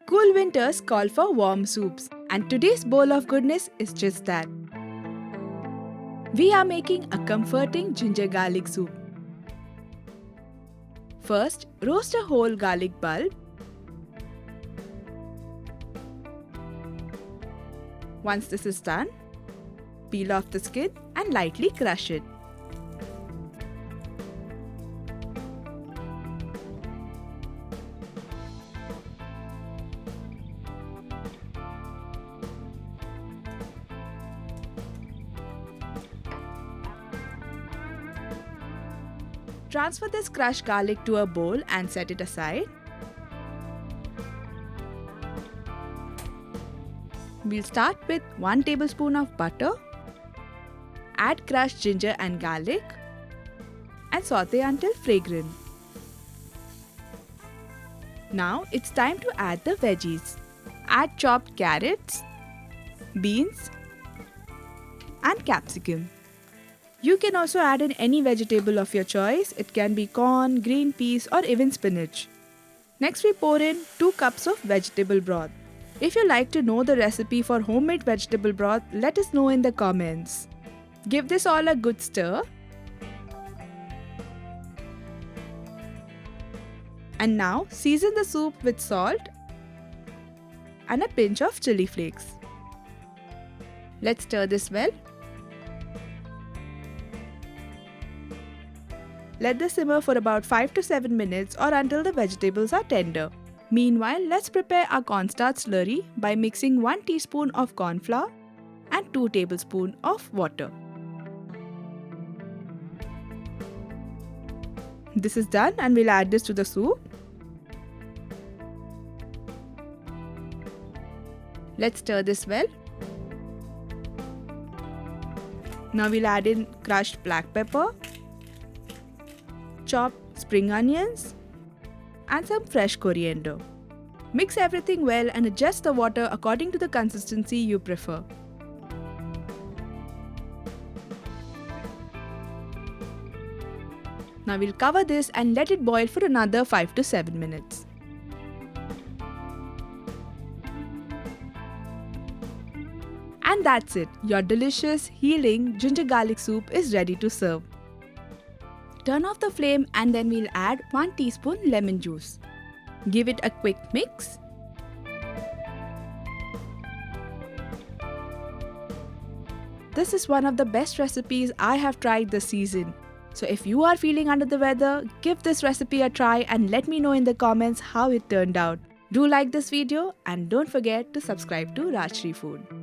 Cool winters call for warm soups, and today's bowl of goodness is just that. We are making a comforting ginger garlic soup. First, roast a whole garlic bulb. Once this is done, peel off the skin and lightly crush it. Transfer this crushed garlic to a bowl and set it aside. We'll start with 1 tablespoon of butter. Add crushed ginger and garlic and saute until fragrant. Now it's time to add the veggies. Add chopped carrots, beans and capsicum. You can also add in any vegetable of your choice. It can be corn, green peas or even spinach. Next we pour in 2 cups of vegetable broth. If you like to know the recipe for homemade vegetable broth, let us know in the comments. Give this all a good stir. And now season the soup with salt and a pinch of chilli flakes. Let's stir this well. Let this simmer for about 5 to 7 minutes or until the vegetables are tender. Meanwhile, let's prepare our cornstarch slurry by mixing 1 teaspoon of cornflour and 2 tablespoons of water. This is done and we'll add this to the soup. Let's stir this well. Now we'll add in crushed black pepper, chopped spring onions and some fresh coriander. Mix everything well and adjust the water according to the consistency you prefer. Now we'll cover this and let it boil for another 5 to 7 minutes. And that's it, your delicious, healing ginger garlic soup is ready to serve. Turn off the flame and then we'll add 1 teaspoon lemon juice. Give it a quick mix. This is one of the best recipes I have tried this season. So if you are feeling under the weather, give this recipe a try and let me know in the comments how it turned out. Do like this video and don't forget to subscribe to Rajshri Food.